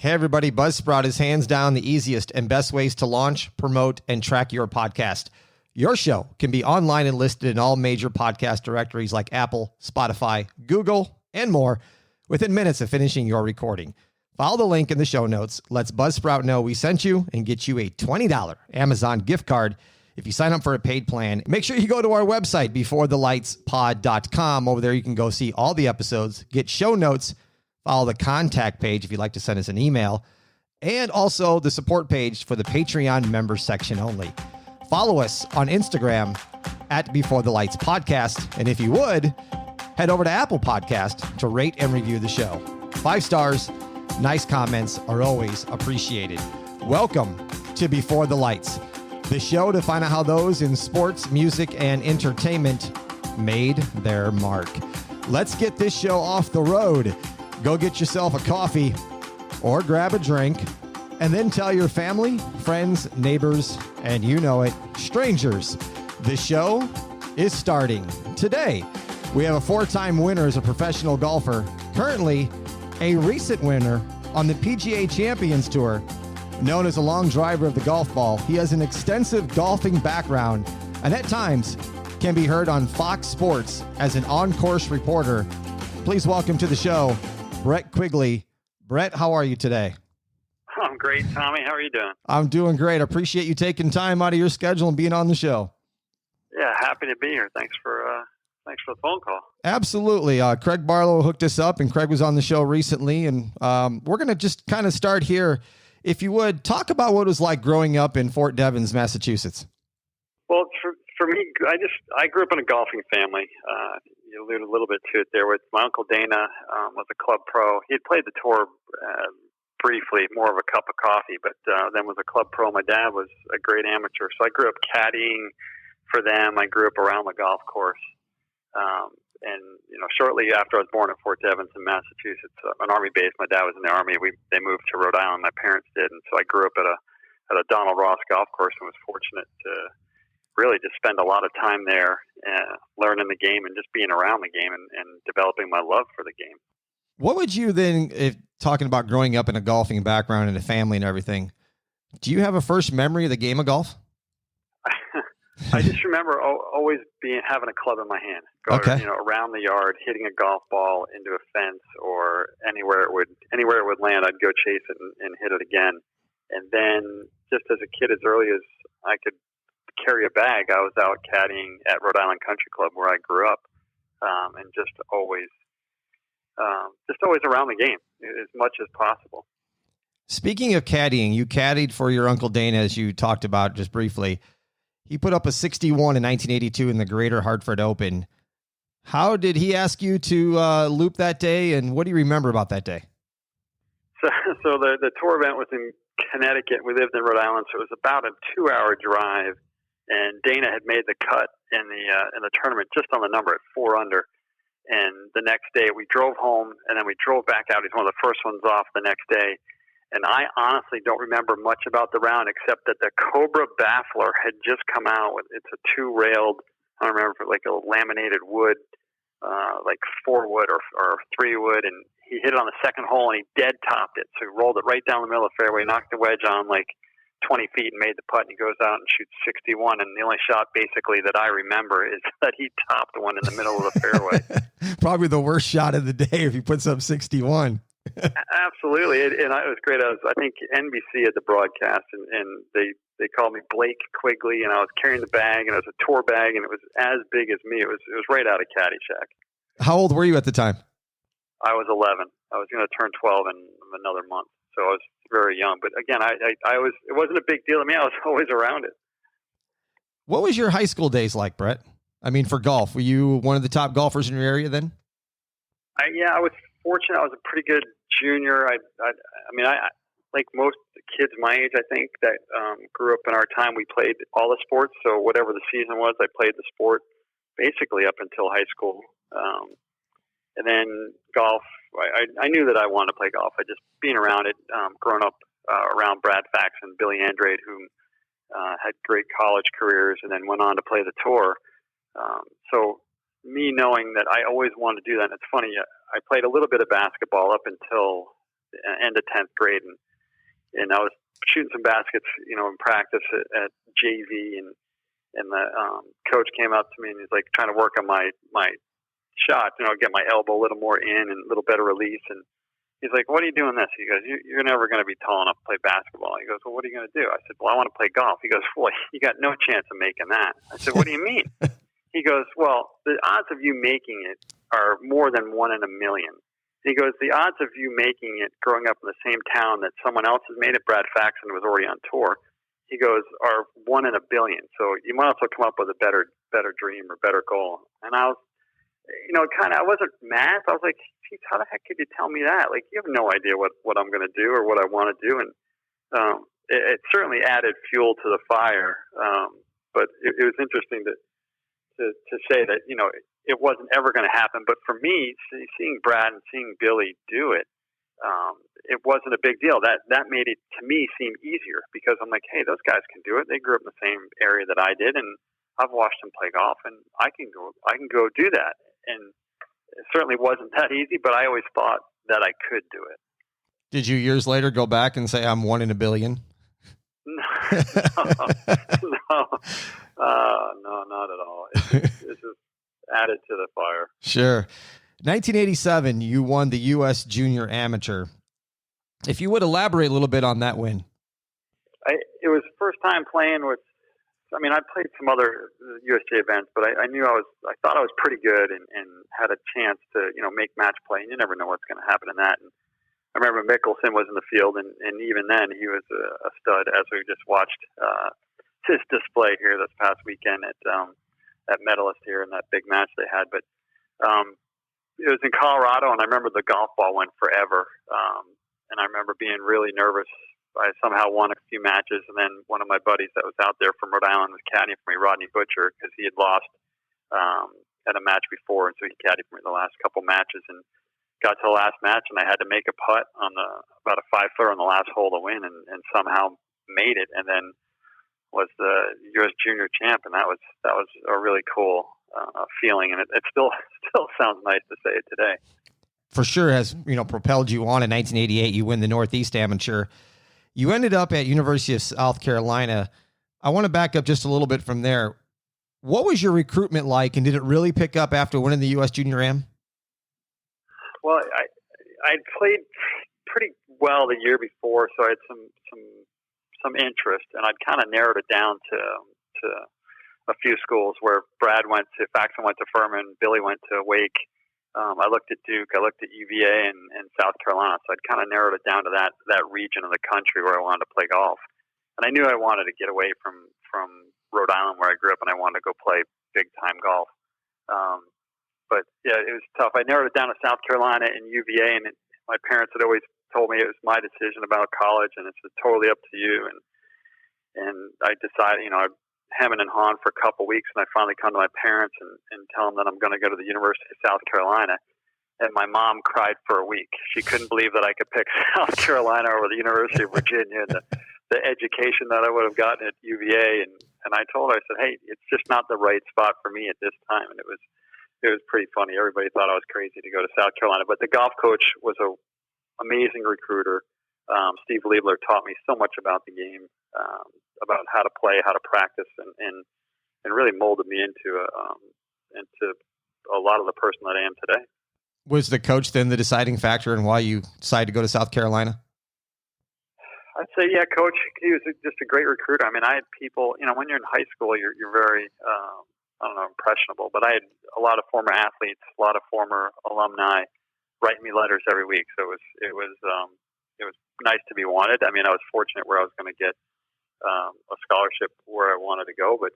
Hey, everybody. Buzzsprout is hands down the easiest and best ways to launch, promote, and track your podcast. Your show can be online and listed in all major podcast directories like Apple, Spotify, Google, and more within minutes of finishing your recording. Follow the link in the show notes. Let's Buzzsprout know we sent you and get you a $20 Amazon gift card if you sign up for a paid plan. Make sure you go to our website, beforethelightspod.com. Over there, you can go see all the episodes, get show notes, follow the contact page if you'd like to send us an email, and also the support page for the Patreon members section only. Follow us on Instagram at Before the Lights Podcast. And if you would, head over to Apple Podcast to rate and review the show. 5 stars, nice comments are always appreciated. Welcome to Before the Lights, the show to find out how those in sports, music, and entertainment made their mark. Let's get this show off the road. Go get yourself a coffee or grab a drink, and then tell your family, friends, neighbors, and you know it, strangers. The show is starting today. We have a 4-time winner as a professional golfer, currently a recent winner on the PGA Champions Tour. Known as a long driver of the golf ball, he has an extensive golfing background and at times can be heard on Fox Sports as an on-course reporter. Please welcome to the show, Brett Quigley. Brett, how are you today? I'm great, Tommy. How are you doing? I'm doing great. I appreciate you taking time out of your schedule and being on the show. Yeah, happy to be here. Thanks for the phone call. Absolutely. Craig Barlow hooked us up, and Craig was on the show recently, and we're going to just kind of start here. If you would, talk about what it was like growing up in Fort Devens, Massachusetts. Well, for me, I grew up in a golfing family. You alluded a little bit to it there with my Uncle Dana, was a club pro. He had played the tour briefly, more of a cup of coffee, but then was a club pro. My dad was a great amateur, so I grew up caddying for them. I grew up around the golf course. And, shortly after I was born at Fort Devens in Massachusetts, an Army base, my dad was in the Army. They moved to Rhode Island, my parents did, and so I grew up at a Donald Ross golf course and was fortunate to really just spend a lot of time there learning the game and just being around the game and developing my love for the game. What would you then, if talking about growing up in a golfing background and a family and everything, do you have a first memory of the game of golf? I just remember always having a club in my hand, going, around the yard, hitting a golf ball into a fence or anywhere it would land. I'd go chase it and hit it again. And then, just as a kid, as early as I could carry a bag, I was out caddying at Rhode Island Country Club where I grew up, and just always around the game as much as possible. Speaking of caddying, you caddied for your Uncle Dana, as you talked about just briefly. He put up a 61 in 1982 in the Greater Hartford Open. How did he ask you to loop that day, and what do you remember about that day? So the tour event was in Connecticut. We lived in Rhode Island, so it was about a 2-hour drive. And Dana had made the cut in the tournament just on the number at 4 under. And the next day we drove home, and then we drove back out. He's one of the first ones off the next day. And I honestly don't remember much about the round except that the Cobra Baffler had just come out. It's a 2-railed, I don't remember, like a laminated wood, like 4 wood or 3 wood. And he hit it on the second hole, and he dead topped it. So he rolled it right down the middle of the fairway, knocked the wedge on like 20 feet and made the putt, and he goes out and shoots 61. And the only shot basically that I remember is that he topped one in the middle of the fairway. Probably the worst shot of the day if he puts up 61. Absolutely. And it was great. I think NBC had the broadcast, and they called me Blake Quigley, and I was carrying the bag, and it was a tour bag, and it was as big as me. It was right out of Caddyshack. How old were you at the time? I was 11. I was going to turn 12 in another month. So I was very young. But again, it wasn't a big deal to me. I was always around it. What was your high school days like, Brett? I mean, for golf, were you one of the top golfers in your area then? I was fortunate. I was a pretty good junior. I like most kids my age, I think, that grew up in our time, we played all the sports. So whatever the season was, I played the sport basically up until high school. And then golf, I knew that I wanted to play golf. I just being around it, growing up around Brad Fax and Billy Andrade, who had great college careers and then went on to play the tour. So me knowing that I always wanted to do that, and it's funny, I played a little bit of basketball up until the end of 10th grade, and I was shooting some baskets, in practice at JV, and the coach came up to me and he's like trying to work on my shot, get my elbow a little more in and a little better release, and he's like, "What are you doing this?" He goes, "You're never going to be tall enough to play basketball." He goes, "Well, what are you going to do?" I said, "Well, I want to play golf." He goes, "Well, you got no chance of making that." I said, "What do you mean?" He goes, "Well, the odds of you making it are more than 1 in a million." He goes, "The odds of you making it growing up in the same town that someone else has made it, Brad Faxon was already on tour," he goes, "are 1 in a billion. So you might also come up with a better dream or better goal." And I was, I wasn't mad. I was like, "Geez, how the heck could you tell me that? Like, you have no idea what I'm going to do or what I want to do." And it certainly added fuel to the fire. But it was interesting to say that, it wasn't ever going to happen. But for me, seeing Brad and seeing Billy do it, it wasn't a big deal. That made it, to me, seem easier, because I'm like, hey, those guys can do it. They grew up in the same area that I did, and I've watched them play golf, and I can go do that. And it certainly wasn't that easy, but I always thought that I could do it. Did you years later go back and say, I'm 1 in a billion? No, not at all. It's just added to the fire. Sure. 1987, you won the U.S. Junior Amateur. If you would elaborate a little bit on that win. It was first time playing with, I played some other USJ events, but I knew I thought I was pretty good and had a chance to, make match play, and you never know what's going to happen in that. And I remember Mickelson was in the field, and even then he was a stud, as we just watched his display here this past weekend at Medalist here in that big match they had. But it was in Colorado, and I remember the golf ball went forever, and I remember being really nervous. I somehow won a few matches, and then one of my buddies that was out there from Rhode Island was caddying for me, Rodney Butcher, because he had lost at a match before, and so he caddied for me the last couple matches, and got to the last match, and I had to make a putt on about a 5-footer on the last hole to win, and somehow made it, and then was the U.S. Junior champ, and that was a really cool feeling, and it still sounds nice to say it today. For sure has propelled you on. In 1988, you win the Northeast Amateur. You ended up at University of South Carolina. I want to back up just a little bit from there. What was your recruitment like, and did it really pick up after winning the U.S. Junior Am? Well, I played pretty well the year before, so I had some interest, and I'd kind of narrowed it down to a few schools where Faxon went to Furman, Billy went to Wake. I looked at Duke, I looked at UVA and South Carolina, so I'd kind of narrowed it down to that region of the country where I wanted to play golf. And I knew I wanted to get away from Rhode Island where I grew up, and I wanted to go play big-time golf. But yeah, it was tough. I narrowed it down to South Carolina and UVA, and my parents had always told me it was my decision about college, and it's totally up to you. And I decided, I'd hemming and hawing for a couple of weeks, and I finally come to my parents and tell them that I'm going to go to the University of South Carolina. And my mom cried for a week. She couldn't believe that I could pick South Carolina over the University of Virginia, and the education that I would have gotten at UVA. And I told her, I said, hey, it's just not the right spot for me at this time. And it was pretty funny. Everybody thought I was crazy to go to South Carolina, but the golf coach was an amazing recruiter. Steve Liebler taught me so much about the game, about how to play, how to practice, and really molded me into a lot of the person that I am today. Was the coach then the deciding factor in why you decided to go to South Carolina? I'd say, yeah, coach. He was just a great recruiter. I had people, when you're in high school, you're very, impressionable. But I had a lot of former athletes, a lot of former alumni write me letters every week. So it was nice to be wanted. I was fortunate where I was going to get a scholarship where I wanted to go, but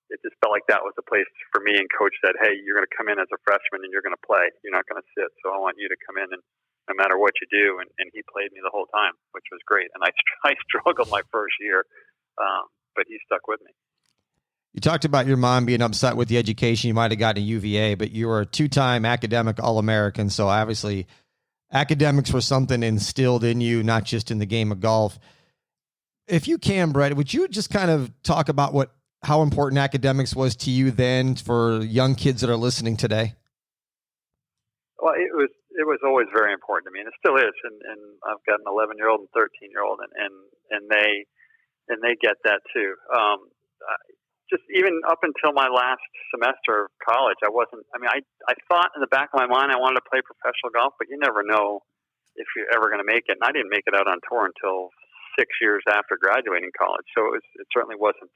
it just felt like that was the place for me. And coach said, hey, you're going to come in as a freshman and you're going to play. You're not going to sit. So I want you to come in and no matter what you do. And he played me the whole time, which was great. And I struggled my first year, but he stuck with me. You talked about your mom being upset with the education you might have gotten at UVA, but you were a 2-time academic All-American. So obviously academics were something instilled in you, not just in the game of golf. If you can, Brett, would you just kind of talk about how important academics was to you then for young kids that are listening today? Well, it it was always very important to me, and it still is. And I've got an 11-year-old and 13-year-old, and they get that too. Just even up until my last semester of college, I wasn't. I mean, I thought in the back of my mind I wanted to play professional golf, but you never know if you're ever going to make it. And I didn't make it out on tour until 6 years after graduating college. So it certainly wasn't,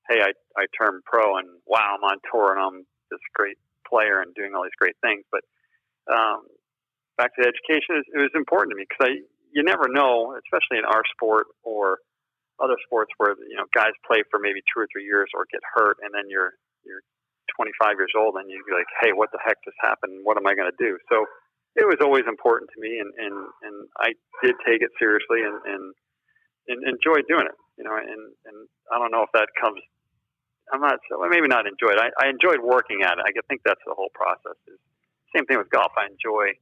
hey, I turned pro and wow, I'm on tour and I'm this great player and doing all these great things. But back to the education, it was important to me because you never know, especially in our sport or other sports where guys play for maybe 2 or 3 years or get hurt, and then you're 25 years old and you'd be like, hey, what the heck just happened? What am I going to do? So it was always important to me, and I did take it seriously and enjoyed doing it. And I don't know if that comes. Maybe not enjoyed. I enjoyed working at it. I think that's the whole process. Same thing with golf. I enjoy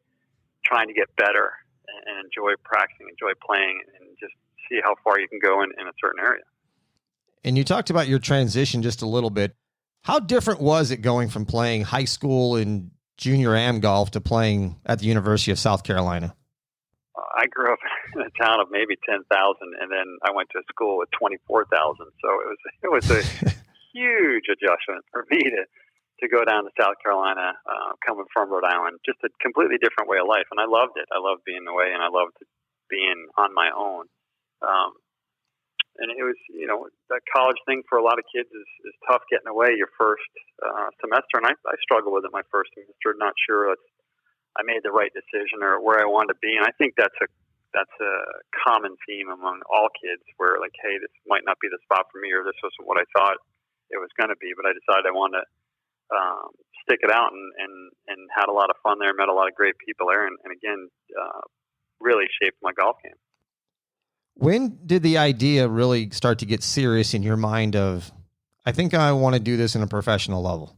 trying to get better and enjoy practicing, enjoy playing, and just see how far you can go in a certain area. And you talked about your transition just a little bit. How different was it going from playing high school and junior am golf to playing at the University of South Carolina? I grew up in a town of maybe 10,000, and then I went to school with 24,000. So it was a huge adjustment for me to go down to South Carolina, coming from Rhode Island. Just a completely different way of life, and I loved it. I loved being away, and I loved being on my own. And it was, that college thing for a lot of kids is tough getting away your first semester. And I struggled with it my first semester, not sure I made the right decision or where I wanted to be. And I think that's a common theme among all kids where like, hey, this might not be the spot for me, or this wasn't what I thought it was going to be. But I decided I wanted to stick it out and had a lot of fun there, met a lot of great people there. And again, really shaped my golf game. When did the idea really start to get serious in your mind of, I think I want to do this in a professional level?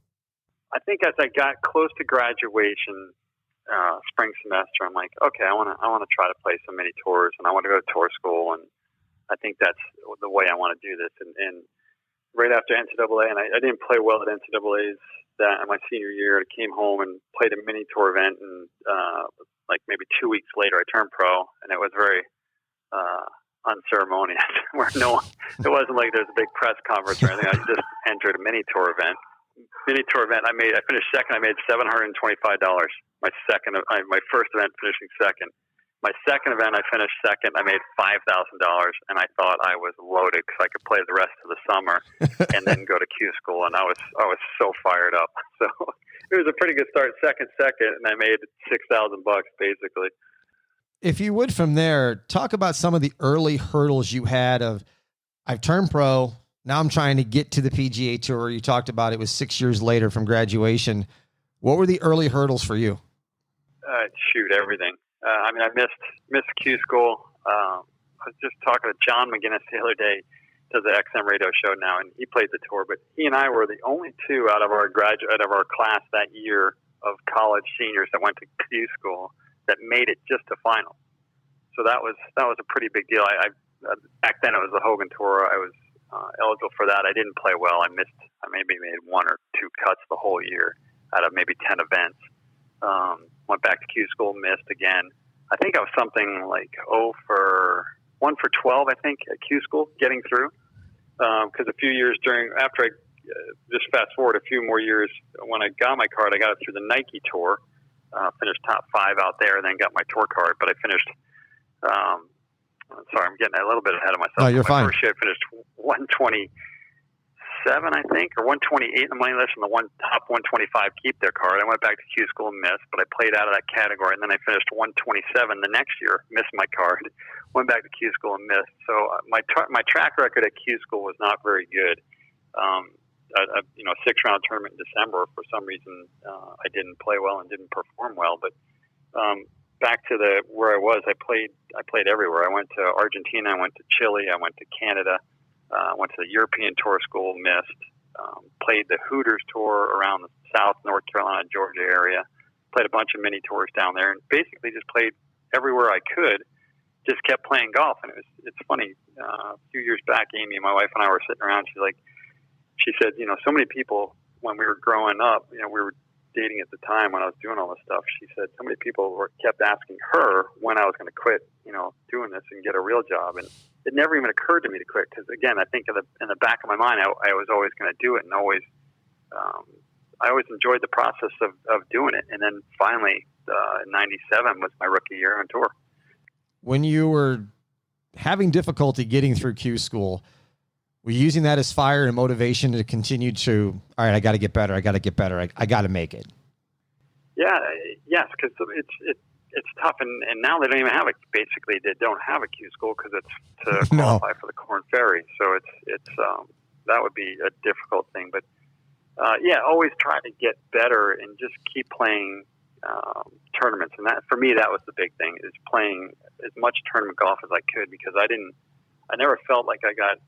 I think as I got close to graduation, spring semester, I'm like, okay, I want to try to play some mini tours, and I want to go to tour school, and I think that's the way I want to do this. And right after NCAA, and I didn't play well at NCAA's that my senior year. I came home and played a mini tour event, and like maybe 2 weeks later, I turned pro, and it was very unceremonious, where it wasn't like there's a big press conference or anything. I just entered a mini tour event. I finished second. I made $725. My first event finishing second. My second event, I finished second. I made $5,000, and I thought I was loaded because I could play the rest of the summer and then go to Q school. And I was so fired up. So it was a pretty good start. Second, and I made $6,000 basically. If you would, from there, talk about some of the early hurdles you had of, I've turned pro, now I'm trying to get to the PGA Tour. You talked about it was 6 years later from graduation. What were the early hurdles for you? Everything. I missed Q school. I was just talking to John McGinnis the other day, does the XM radio show now, and he played the tour, but he and I were the only two out of our class that year of college seniors that went to Q school that made it just to final. So that was a pretty big deal. I back then it was the Hogan Tour. I was eligible for that. I didn't play well. I maybe made 1 or 2 cuts the whole year out of maybe 10 events. Went back to Q school, missed again. I think I was something like 1 for 12, I think, at Q school, getting through. Because a few years after I just fast forward a few more years, when I got my card, I got it through the Nike Tour. Finished top 5 out there, and then got my tour card. But I finished. Sorry, I'm getting a little bit ahead of myself. No, you're fine. My first year, I finished 127, I think, or 128 in the money list, and the top 125 keep their card. I went back to Q school and missed, but I played out of that category, and then I finished 127 the next year, missed my card, went back to Q school and missed. So my track record at Q school was not very good. A 6-round tournament in December, for some reason, I didn't play well and didn't perform well. But back to where I was, I played everywhere. I went to Argentina, I went to Chile, I went to Canada, went to the European Tour School, missed. Played the Hooters Tour around the South, North Carolina, Georgia area. Played a bunch of mini tours down there, and basically just played everywhere I could. Just kept playing golf, and it's funny. A few years back, Amy, my wife, and I were sitting around. She said, so many people when we were growing up, we were dating at the time when I was doing all this stuff, she said so many people kept asking her when I was going to quit, doing this and get a real job. And it never even occurred to me to quit because, again, I think in the back of my mind, I was always going to do it, and I always enjoyed the process of doing it. And then finally, 97 was my rookie year on tour. When you were having difficulty getting through Q school, were you using that as fire and motivation to continue to, all right, I got to get better. I got to get better. I got to make it. Yeah. Yes. Cause it's tough. And now they don't even have basically they don't have a Q school cause it's to qualify for the Corn Ferry. So it's that would be a difficult thing, but always try to get better and just keep playing tournaments. And that, for me, that was the big thing, is playing as much tournament golf as I could, because I never felt like I got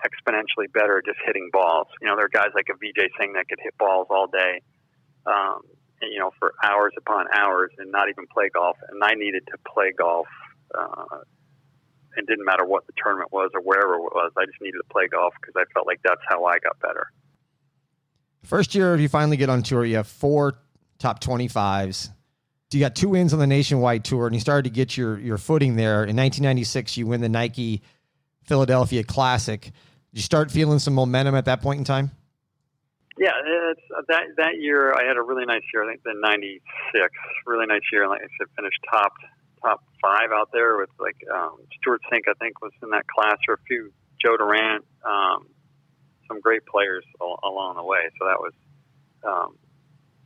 exponentially better just hitting balls. There are guys like a VJ Singh that could hit balls all day, for hours upon hours and not even play golf. And I needed to play golf, and didn't matter what the tournament was or wherever it was. I just needed to play golf because I felt like that's how I got better. First year you finally get on tour, you have 4 top 25s. You got 2 wins on the nationwide tour, and you started to get your footing there. In 1996, you win the Nike Philadelphia Classic. Did you start feeling some momentum at that point in time? Yeah, that year I had a really nice year. I think the 96, really nice year. And like I said, finished top 5 out there with Stuart Sink, I think, was in that class, or a few, Joe Durant, some great players along the way. So that was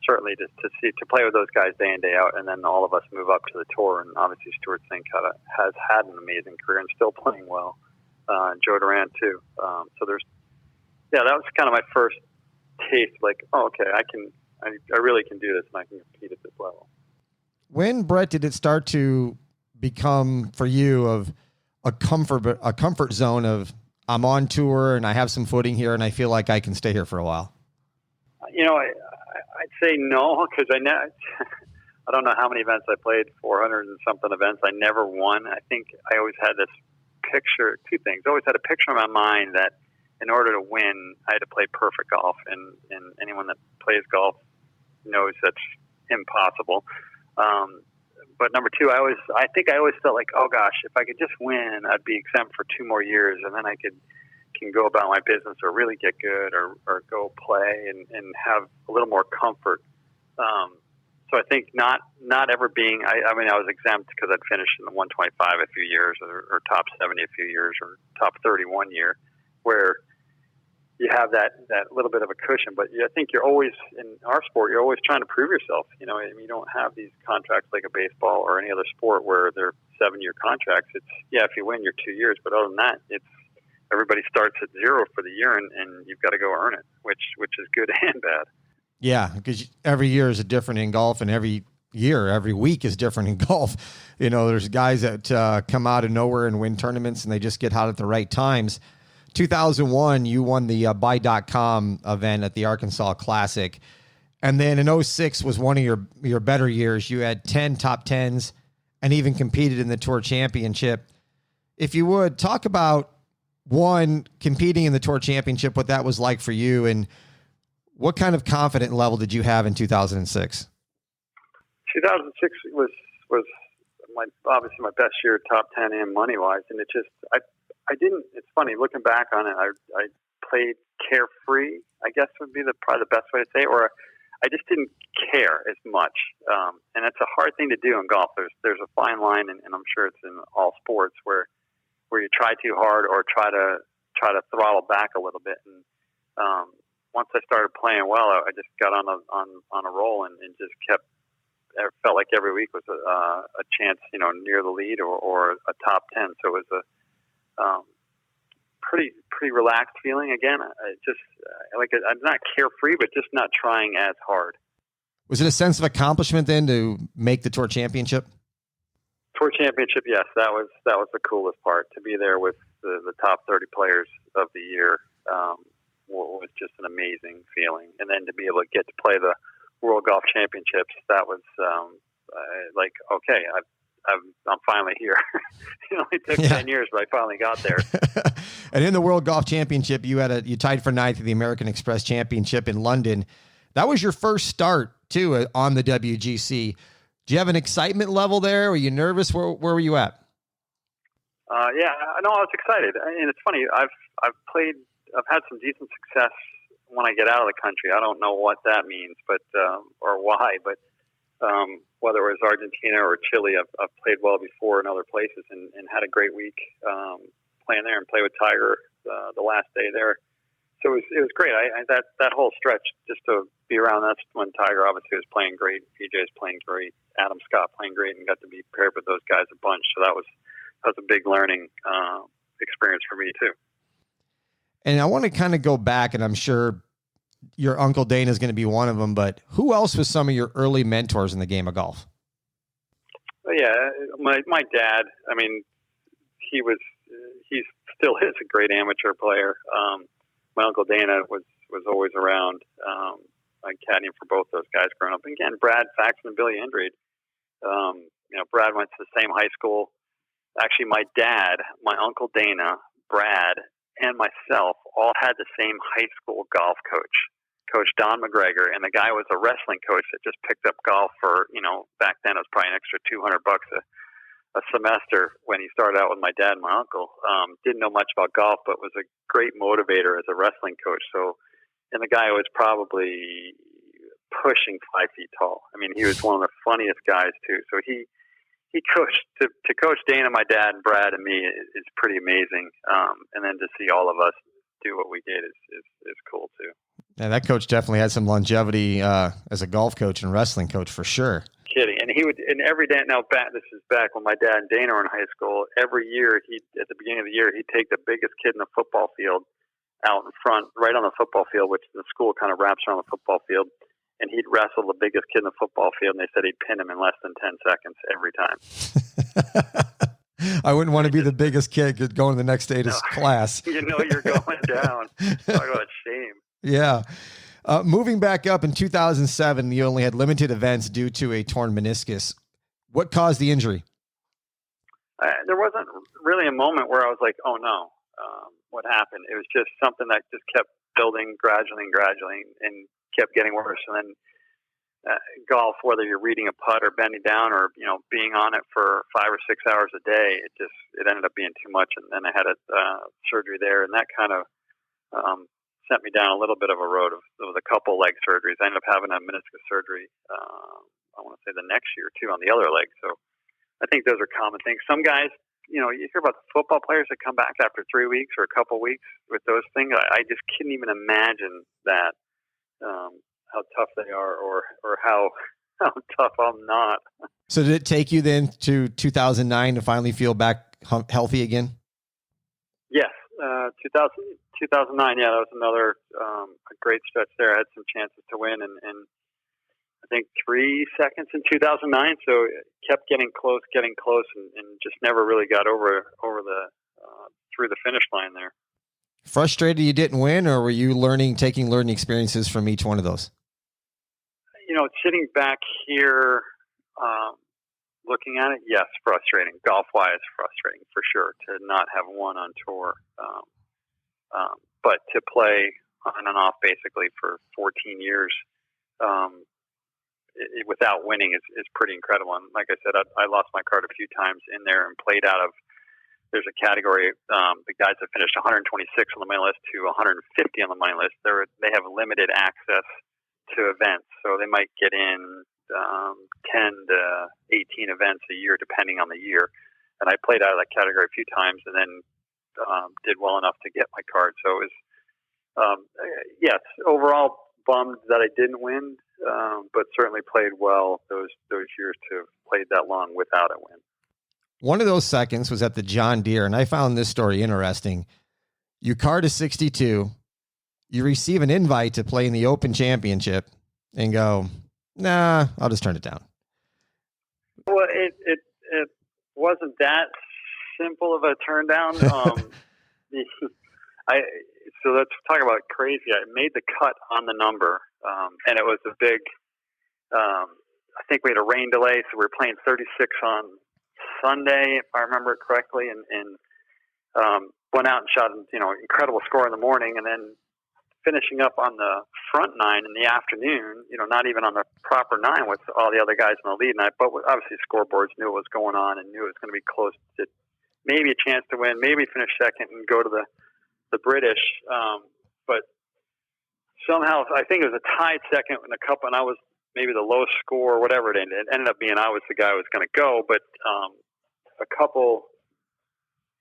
certainly just to play with those guys day in, day out, and then all of us move up to the tour. And obviously Stuart Sink has had an amazing career and still playing well. Joe Durant too. So that was kind of my first taste, okay, I really can do this, and I can compete at this level. When, Brett, did it start to become for you of a comfort zone of, I'm on tour and I have some footing here and I feel like I can stay here for a while? I'd say no, because I don't know how many events I played, 400 and something events. I never won. I think I always had this picture, 2 things. I always had a picture in my mind that in order to win, I had to play perfect golf, and anyone that plays golf knows that's impossible. But number 2, I think I always felt like, oh gosh, if I could just win, I'd be exempt for 2 more years, and then I can go about my business or really get good or go play and have a little more comfort. So I think not ever being, I was exempt because I'd finished in the 125 a few years or top 70 a few years or top 30 1 year, where you have that little bit of a cushion. But I think you're always, in our sport, you're always trying to prove yourself. You don't have these contracts like a baseball or any other sport where they're 7-year contracts. It's, if you win, you're 2 years. But other than that, it's everybody starts at 0 for the year, and you've got to go earn it, which is good and bad. Yeah, because every year is different in golf, and every week is different in golf. There's guys that come out of nowhere and win tournaments, and they just get hot at the right times. 2001, you won the Buy.com event at the Arkansas Classic. And then in 06 was one of your better years. You had 10 top 10s and even competed in the Tour Championship. If you would, talk about, one, competing in the Tour Championship, what that was like for you, and what kind of confidence level did you have in 2006? 2006 was obviously my best year, top 10 and money-wise. And it's funny, looking back on it, I played carefree, I guess would be probably the best way to say it, or I just didn't care as much. And it's a hard thing to do in golf. There's a fine line, and I'm sure it's in all sports, where you try too hard or try to throttle back a little bit. And once I started playing well, I just got on a roll and just kept. It felt like every week was a chance, near the lead or a top 10. So it was a pretty relaxed feeling. Again, I'm not carefree, but just not trying as hard. Was it a sense of accomplishment then to make the Tour Championship? Tour Championship, yes, that was the coolest part. To be there with the top 30 players of the year was just an amazing feeling. And then to be able to get to play the World Golf Championships, that was okay, I'm finally here. It only took 10 years, but I finally got there. And in the World Golf Championship, you tied for 9th at the American Express Championship in London. That was your first start too on the WGC. Do you have an excitement level there? Were you nervous? Where were you at? Yeah, I know I was excited. And it's funny, I've had some decent success when I get out of the country. I don't know what that means, but, or why, but, whether it was Argentina or Chile, I've played well before in other places and had a great week, playing there and play with Tiger, the last day there. So it was great. That whole stretch just to be around, that's when Tiger obviously was playing great. PJ's playing great. Adam Scott playing great, and got to be paired with those guys a bunch. So that was a big learning experience for me too. And I want to kind of go back, and I'm sure your Uncle Dana is going to be one of them, but who else was some of your early mentors in the game of golf? Yeah, my dad, I mean, he still is a great amateur player. My Uncle Dana was always around. I caddying for both those guys growing up. And again, Brad Faxon and Billy Andrade. Brad went to the same high school. Actually, my dad, my Uncle Dana, Brad, and myself all had the same high school golf coach, Coach Don McGregor. And the guy was a wrestling coach that just picked up golf for, back then it was probably an extra $200 a semester when he started out with my dad and my uncle. Didn't know much about golf, but was a great motivator as a wrestling coach. So, and the guy was probably pushing 5 feet tall. I mean, he was one of the funniest guys too. So he coached to coach Dana, my dad, and Brad, and me is pretty amazing. And then to see all of us do what we did is cool too. Yeah, that coach definitely had some longevity as a golf coach and wrestling coach for sure. Kidding. And he would, and every day, this is back when my dad and Dana were in high school, every year at the beginning of the year, he'd take the biggest kid in the football field out in front, right on the football field, which the school kind of wraps around the football field. And he'd wrestle the biggest kid in the football field. And they said he'd pin him in less than 10 seconds every time. I wouldn't want to be the biggest kid going the next day to class. You're going down. Talk about shame. Yeah. Moving back up in 2007, you only had limited events due to a torn meniscus. What caused the injury? There wasn't really a moment where I was like, oh no, what happened? It was just something that just kept building gradually and kept getting worse. And then golf, whether you're reading a putt or bending down or, being on it for 5 or 6 hours a day, it ended up being too much. And then I had a surgery there, and that kind of sent me down a little bit of a road of a couple leg surgeries. I ended up having a meniscus surgery, I want to say the next year too, on the other leg. So I think those are common things. Some guys, you hear about the football players that come back after 3 weeks or a couple weeks with those things. I just couldn't even imagine that, how tough they are or how tough I'm not. So did it take you then to 2009 to finally feel back healthy again? Yes. 2009, yeah, that was another a great stretch there. I had some chances to win, and I think 3 seconds in 2009. So it kept getting close, and just never really got over the through the finish line there. Frustrated you didn't win, or were you taking learning experiences from each one of those? Sitting back here, looking at it, yes, frustrating. Golf-wise, frustrating for sure to not have won on tour. But to play on and off basically for 14 years without winning is pretty incredible. And like I said, I lost my card a few times in there and played out of, there's a category, the guys that finished 126 on the main list to 150 on the main list, they have limited access to events. So they might get in 10 to 18 events a year, depending on the year. And I played out of that category a few times and then did well enough to get my card. So it was, yes, overall bummed that I didn't win, but certainly played well those years to have played that long without a win. One of those seconds was at the John Deere, and I found this story interesting. You card a 62, you receive an invite to play in the Open Championship, and go, nah, I'll just turn it down. Well, it wasn't that simple of a turn down. So let's talk about crazy. I made the cut on the number, and it was a big. I think we had a rain delay, so we were playing 36 on Sunday, if I remember it correctly, and went out and shot an incredible score in the morning, and then finishing up on the front nine in the afternoon, not even on the proper nine with all the other guys in the lead. But obviously scoreboards knew what was going on and knew it was going to be close to maybe a chance to win, maybe finish second and go to the British. But somehow I think it was a tied second in a couple, and I was maybe the lowest score or whatever it ended. It ended up being I was the guy who was going to go, but a couple,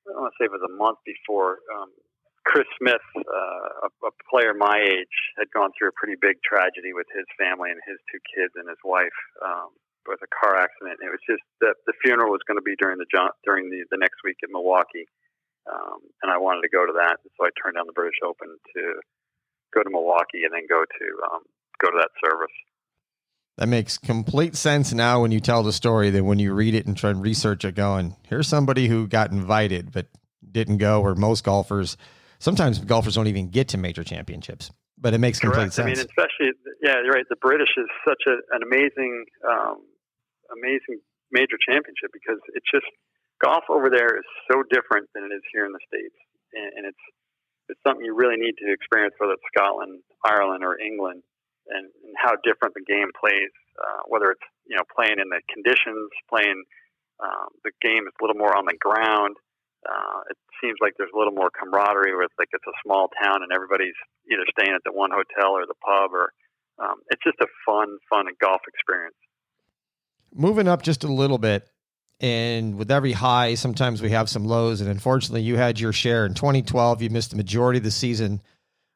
I don't want to say it was a month before, Chris Smith, a player my age, had gone through a pretty big tragedy with his family and his two kids and his wife with a car accident. It was just that the funeral was going to be during the next week in Milwaukee, and I wanted to go to that, so I turned down the British Open to go to Milwaukee and then go to that service. That makes complete sense now when you tell the story than when you read it and try and research it going, here's somebody who got invited but didn't go, or sometimes golfers don't even get to major championships, but it makes complete sense. I mean, especially, yeah, you're right. The British is such an amazing major championship because it's just golf over there is so different than it is here in the States. And it's something you really need to experience, whether it's Scotland, Ireland, or England, and how different the game plays, whether it's, playing in the conditions, the game is a little more on the ground. It seems like there's a little more camaraderie with, like, it's a small town and everybody's either staying at the one hotel or the pub, or it's just a fun golf experience. Moving up just a little bit, and with every high, sometimes we have some lows, and unfortunately you had your share. In 2012, you missed the majority of the season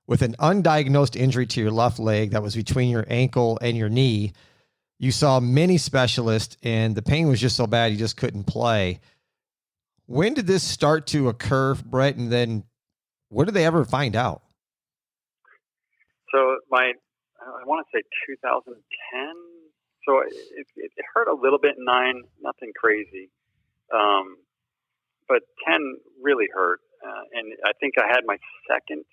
with an undiagnosed injury to your left leg that was between your ankle and your knee. You saw many specialists, and the pain was just so bad you just couldn't play. When did this start to occur, Brett? And then what did they ever find out? So I want to say 2010. So it hurt a little bit in 9, nothing crazy. But 10 really hurt. And I think I had my second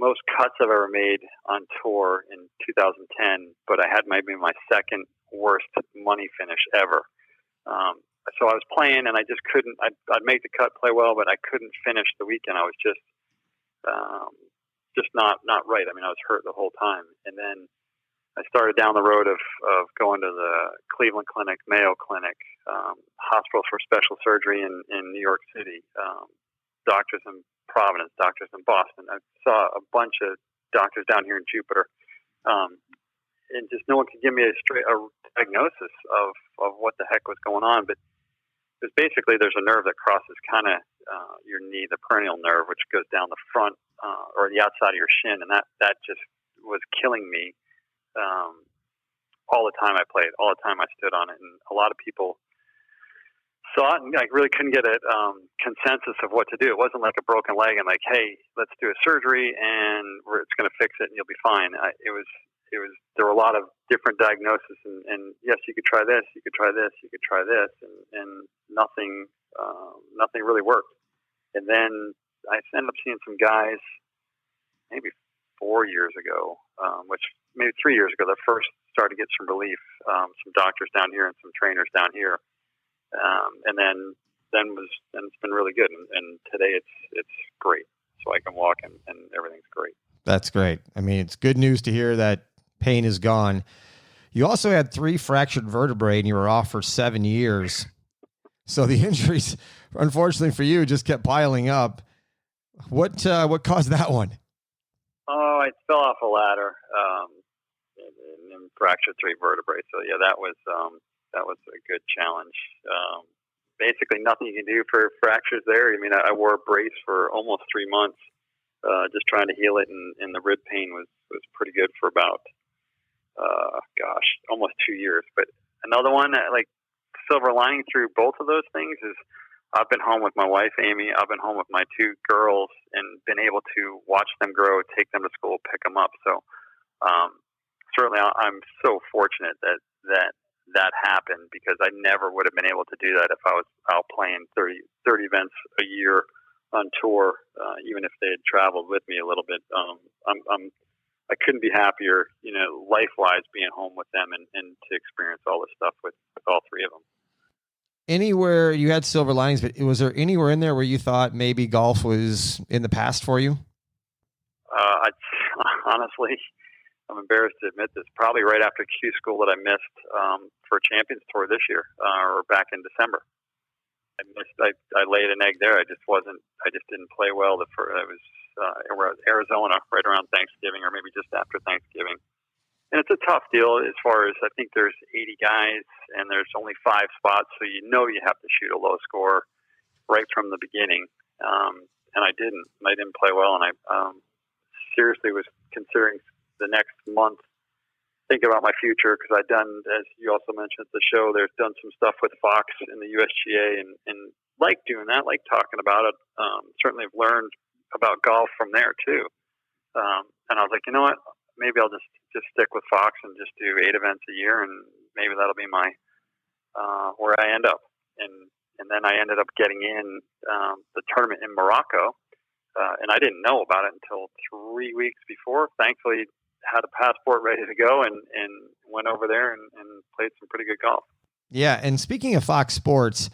most cuts I've ever made on tour in 2010, but I had maybe my second worst money finish ever. So I was playing and I just couldn't, I'd make the cut, play well, but I couldn't finish the weekend. I was just not right. I mean, I was hurt the whole time. And then I started down the road of going to the Cleveland Clinic, Mayo Clinic, hospitals for special surgery in New York City, doctors in Providence, doctors in Boston. I saw a bunch of doctors down here in Jupiter. And just no one could give me a diagnosis of what the heck was going on. But because basically there's a nerve that crosses kind of your knee, the peroneal nerve, which goes down the front or the outside of your shin. And that just was killing me all the time I played, all the time I stood on it. And a lot of people saw it and I really couldn't get a consensus of what to do. It wasn't like a broken leg and like, hey, let's do a surgery and it's going to fix it and you'll be fine. There were a lot of different diagnoses and yes, you could try this, you could try this, you could try this, and nothing really worked. And then I ended up seeing some guys maybe 4 years ago, which maybe 3 years ago, that first started to get some relief, some doctors down here and some trainers down here. And then it's been really good. And today it's great. So I can walk and everything's great. That's great. I mean, it's good news to hear that pain is gone. You also had 3 fractured vertebrae and you were off for 7 years. So the injuries, unfortunately for you, just kept piling up. What caused that one? Oh, I fell off a ladder and fractured 3 vertebrae. So yeah, that was a good challenge. Basically nothing you can do for fractures there. I mean, I wore a brace for almost 3 months, just trying to heal it. And the rib pain was pretty good for about, almost 2 years. But another one, like silver lining through both of those things is I've been home with my wife, Amy. I've been home with my 2 girls and been able to watch them grow, take them to school, pick them up. So, certainly I'm so fortunate that happened because I never would have been able to do that if I was out playing 30 events a year on tour, even if they had traveled with me a little bit. I couldn't be happier, life-wise being home with them and to experience all this stuff with all 3 of them. Anywhere you had silver linings, but was there anywhere in there where you thought maybe golf was in the past for you? I honestly, I'm embarrassed to admit this. Probably right after Q school that I missed for Champions Tour this year, or back in December. I laid an egg there. I just didn't play well. It was Arizona right around Thanksgiving, or maybe just after Thanksgiving. And it's a tough deal as far as, I think there's 80 guys and there's only 5 spots, so you have to shoot a low score right from the beginning. And I didn't play well, and I seriously was considering the next month, thinking about my future, because I'd done, as you also mentioned at the show, there's done some stuff with Fox in the USGA, and like doing that, like talking about it. Certainly have learned about golf from there too. And I was like, you know what? Maybe I'll just stick with Fox and just do 8 events a year, and maybe that'll be my where I end up. And then I ended up getting in the tournament in Morocco, and I didn't know about it until 3 weeks before. Thankfully, had a passport ready to go, and went over there and played some pretty good golf. Yeah, and speaking of Fox Sports,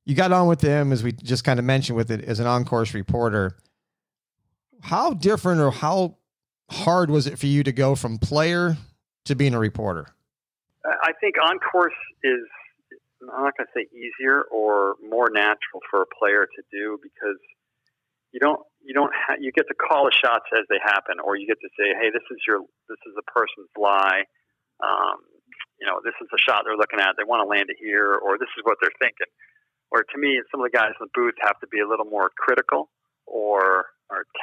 you got on with them, as we just kind of mentioned, with it as an on-course reporter. How different or how hard was it for you to go from player to being a reporter? I think on-course is, I'm not going to say easier or more natural for a player to do, because you get to call the shots as they happen, or you get to say, hey, this is a person's lie. This is the shot they're looking at. They want to land it here, or this is what they're thinking. Or to me, some of the guys in the booth have to be a little more critical, or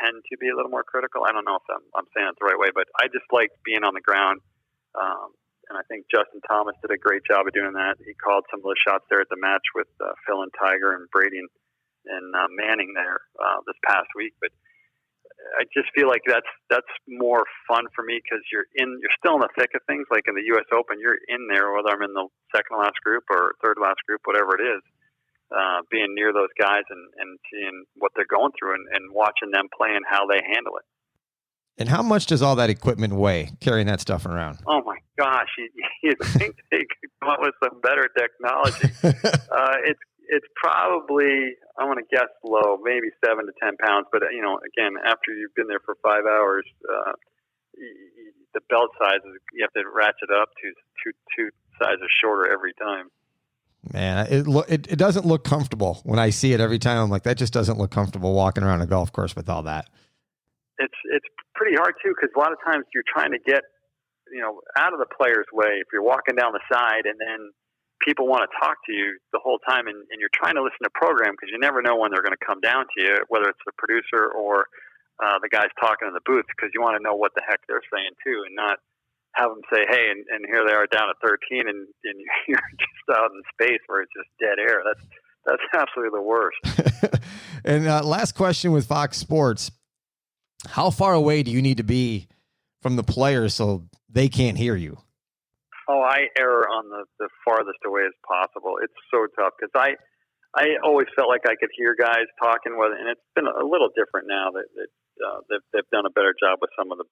tend to be a little more critical. I don't know if I'm saying it the right way, but I just like being on the ground. And I think Justin Thomas did a great job of doing that. He called some of the shots there at the match with Phil and Tiger and Brady and Manning there this past week. But I just feel like that's more fun for me, because you're still in the thick of things. Like in the U.S. Open, you're in there, whether I'm in the second last group or third last group, whatever it is. Being near those guys and seeing what they're going through and watching them play and how they handle it. And how much does all that equipment weigh, carrying that stuff around? Oh my gosh, you think they could come up with some better technology? It's probably, I'm going to guess low, maybe 7 to 10 pounds. But again, after you've been there for 5 hours, the belt sizes, you have to ratchet up to two sizes shorter every time. Man, it doesn't look comfortable when I see it every time. I'm like, that just doesn't look comfortable walking around a golf course with all that. It's pretty hard too, because a lot of times you're trying to get out of the player's way. If you're walking down the side and then people want to talk to you the whole time, and you're trying to listen to program, because you never know when they're going to come down to you, whether it's the producer or the guys talking in the booth, because you want to know what the heck they're saying too, and not have them say, hey, and here they are down at 13, and you're just out in space where it's just dead air. That's absolutely the worst. And last question with Fox Sports, how far away do you need to be from the players so they can't hear you? Oh, I err on the farthest away as possible. It's so tough, because I always felt like I could hear guys talking, and it's been a little different now that they've done a better job with some of the,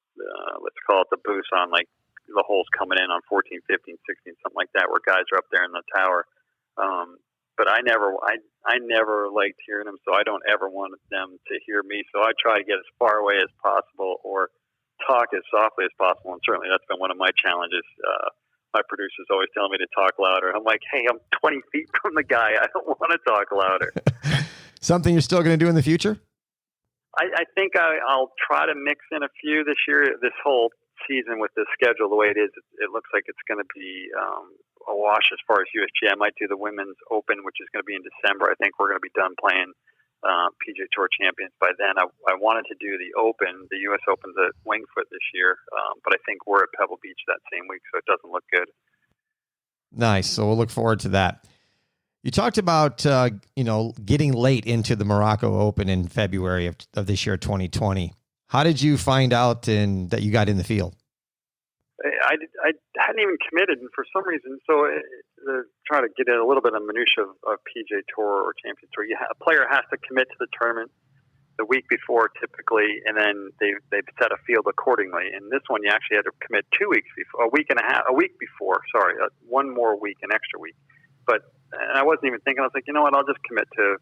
let's call it the booths on, like, the holes coming in on 14, 15, 16, something like that, where guys are up there in the tower. But I never liked hearing them, so I don't ever want them to hear me. So I try to get as far away as possible, or talk as softly as possible. And certainly that's been one of my challenges. My producer's always telling me to talk louder. I'm like, hey, I'm 20 feet from the guy. I don't want to talk louder. Something you're still going to do in the future? I think I'll try to mix in a few this year. This whole season with the schedule the way it is, it looks like it's going to be a wash as far as USGA. I might do the Women's Open, which is going to be in December. I think we're going to be done playing PGA Tour Champions by then. I wanted to do the Open. The U.S. Open's at Wingfoot this year, but I think we're at Pebble Beach that same week, so it doesn't look good. Nice. So we'll look forward to that. You talked about getting late into the Morocco Open in February of this year, 2020. How did you find out that you got in the field? I hadn't even committed, and for some reason, so try to get in a little bit of minutia of PGA Tour or Champions Tour. A player has to commit to the tournament the week before, typically, and then they set a field accordingly. And this one, you actually had to commit 2 weeks before, a week before. Sorry, 1 more week, an extra week. But and I wasn't even thinking. I was like, you know what? I'll just commit to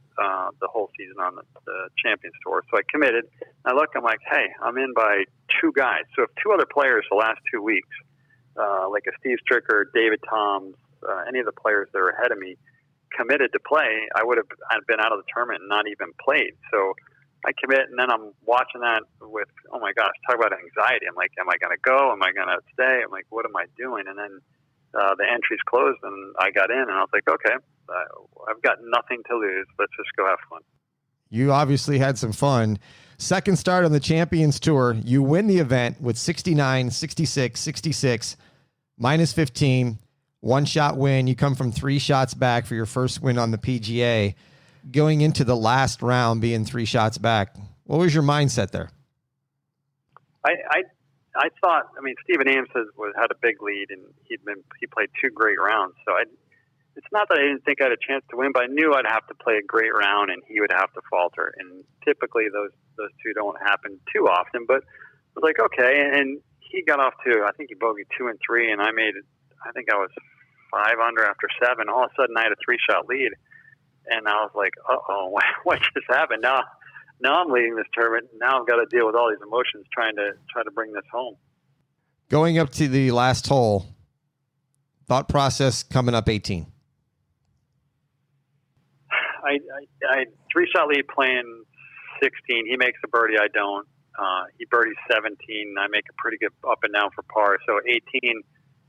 the whole season on the Champions Tour. So I committed. I look. I'm like, hey, I'm in by 2 guys. So if 2 other players the last 2 weeks, like a Steve Stricker, David Toms, any of the players that are ahead of me, committed to play, I'd been out of the tournament and not even played. So I commit, and then I'm watching that with, oh my gosh, talk about anxiety. I'm like, am I going to go? Am I going to stay? I'm like, what am I doing? And then the entries closed, and I got in, and I was like, okay, I've got nothing to lose. Let's just go have fun. You obviously had some fun. Second start on the Champions Tour, you win the event with 69, 66, 66, minus 15, 1-shot win. You come from 3 shots back for your first win on the PGA. Going into the last round being 3 shots back, what was your mindset there? I thought, I mean, Stephen Ames had a big lead, and he played 2 great rounds. So it's not that I didn't think I had a chance to win, but I knew I'd have to play a great round, and he would have to falter. And typically those 2 don't happen too often. But I was like, okay. And he got off to, I think he bogeyed 2 and 3, and I think I was 5 under after 7. All of a sudden I had a 3-shot lead. And I was like, uh-oh, what just happened? Now I'm leading this tournament. Now I've got to deal with all these emotions trying to bring this home. Going up to the last hole, thought process coming up 18. I 3-shot lead playing 16. He makes a birdie. I don't. He birdies 17. I make a pretty good up and down for par. So 18, it's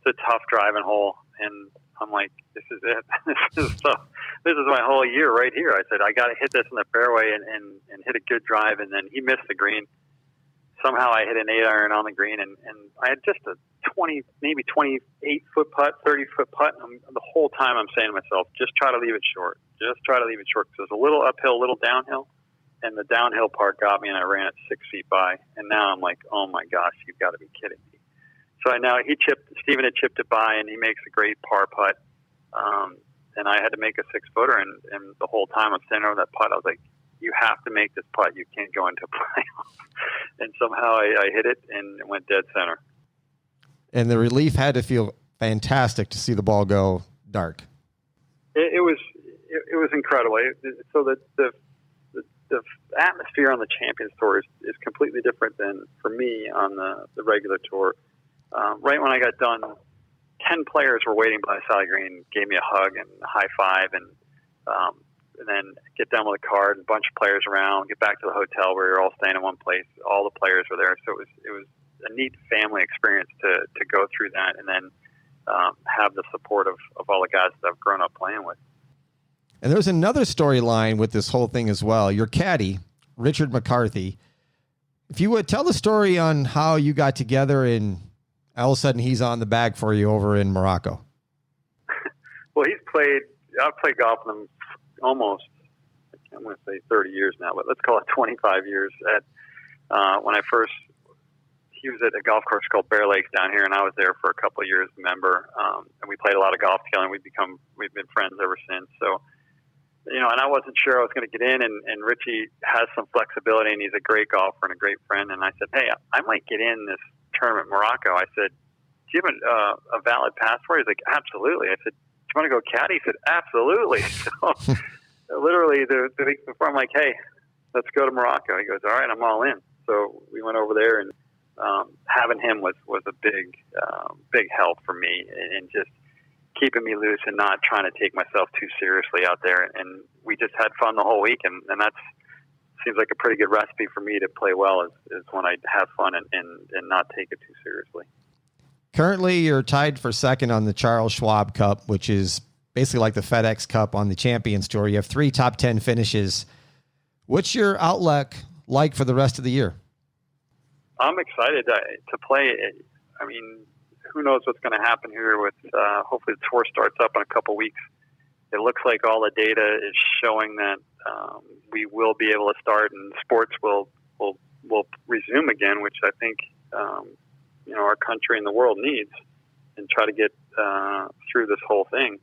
a tough driving hole. And I'm like, this is it. This is my whole year right here. I said, I got to hit this in the fairway and hit a good drive. And then he missed the green. Somehow I hit an 8-iron on the green, and I had just a 28 foot putt, 30-foot putt. The whole time I'm saying to myself, just try to leave it short. Just try to leave it short. Because it was a little uphill, a little downhill. And the downhill part got me, and I ran it 6 feet by. And now I'm like, oh my gosh, you've got to be kidding me. So I know Stephen had chipped it by, and he makes a great par putt. And I had to make a 6-footer, and the whole time I'm standing over that putt, I was like, you have to make this putt. You can't go into a playoff. And somehow I hit it, and it went dead center. And the relief had to feel fantastic to see the ball go dark. It was incredible. So the atmosphere on the Champions Tour is completely different than for me on the regular tour. Right when I got done, 10 players were waiting by Sally Green, gave me a hug and a high five, and then get down with a card, and a bunch of players around, get back to the hotel where we were all staying in one place. All the players were there. So it was a neat family experience to go through that, and then have the support of all the guys that I've grown up playing with. And there's another storyline with this whole thing as well. Your caddy, Richard McCarthy, if you would tell the story on how you got together and all of a sudden he's on the bag for you over in Morocco. Well, I've played golf with him almost, I'm going to say 30 years now, but let's call it 25 years. When he was at a golf course called Bear Lakes down here, and I was there for a couple of years, a member, and we played a lot of golf together, and we've been friends ever since. So, and I wasn't sure I was going to get in, and Richie has some flexibility, and he's a great golfer and a great friend. And I said, hey, I might get in this tournament in Morocco. I said, do you have a valid passport? He's like, absolutely. I said, do you want to go caddy? He said, absolutely. So literally the week before, I'm like, hey, let's go to Morocco. He goes, all right, I'm all in. So we went over there, and having him was a big help for me, and just keeping me loose and not trying to take myself too seriously out there. And we just had fun the whole week, and that seems like a pretty good recipe for me to play well is when I have fun and not take it too seriously. Currently, you're tied for second on the Charles Schwab Cup, which is basically like the FedEx Cup on the Champions Tour. You have 3 top 10 finishes. What's your outlook like for the rest of the year? I'm excited to play. I mean, who knows what's going to happen here with hopefully the tour starts up in a couple weeks. It looks like all the data is showing that we will be able to start, and sports will resume again, which I think our country and the world needs, and try to get through this whole thing.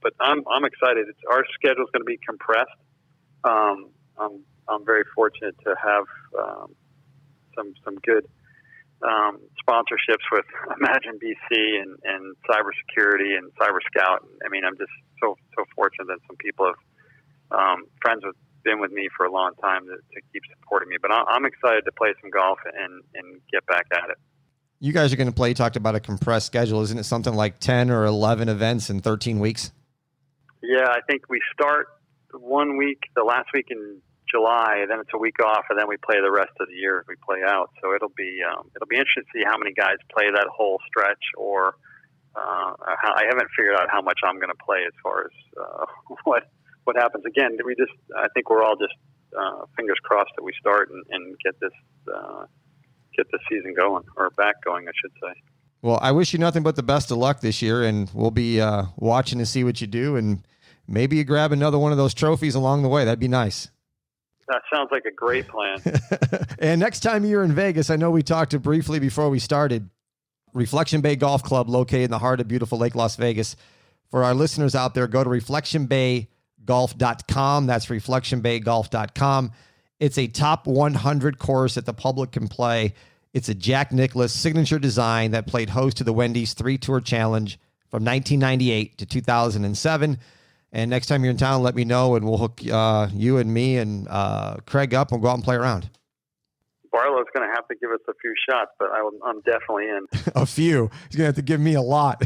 But I'm excited. Our schedule is going to be compressed. I'm very fortunate to have some good sponsorships with Imagine BC and cybersecurity and Cyber Scout. I mean, I'm just so fortunate that some people have friends with been with me for a long time to keep supporting me. But I'm excited to play some golf and get back at it. You guys are going to play. You talked about a compressed schedule. Isn't it something like 10 or 11 events in 13 weeks? Yeah, I think we start 1 week, the last week in July, then it's a week off, and then we play the rest of the year. We play out, so it'll be interesting to see how many guys play that whole stretch. Or I haven't figured out how much I'm going to play as far as what happens. Again, I think we're all just fingers crossed that we start and get this season going, or back going, I should say. Well, I wish you nothing but the best of luck this year, and we'll be watching to see what you do, and maybe you grab another one of those trophies along the way. That'd be nice. That sounds like a great plan. And next time you're in Vegas, I know we talked briefly before we started, Reflection Bay Golf Club, located in the heart of beautiful Lake Las Vegas. For our listeners out there, go to reflectionbaygolf.com. That's reflectionbaygolf.com. It's a top 100 course that the public can play. It's a Jack Nicklaus signature design that played host to the Wendy's 3-Tour Challenge from 1998 to 2007. And next time you're in town, let me know, and we'll hook you and me and Craig up, and we'll go out and play around. Barlow's going to have to give us a few shots, but I'm definitely in. A few. He's going to have to give me a lot.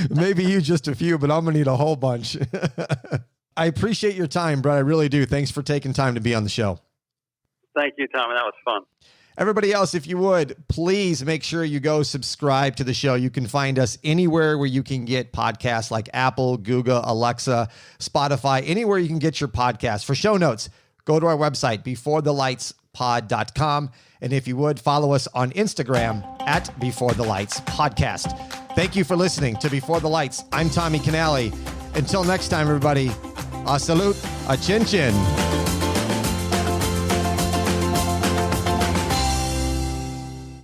Maybe you just a few, but I'm going to need a whole bunch. I appreciate your time, Brett. I really do. Thanks for taking time to be on the show. Thank you, Tom. That was fun. Everybody else, if you would, please make sure you go subscribe to the show. You can find us anywhere where you can get podcasts, like Apple, Google, Alexa, Spotify, anywhere you can get your podcasts. For show notes, go to our website, beforethelightspod.com. And if you would, follow us on Instagram at Before the Lights Podcast. Thank you for listening to Before the Lights. I'm Tommy Canale. Until next time, everybody, a salute, a chin chin.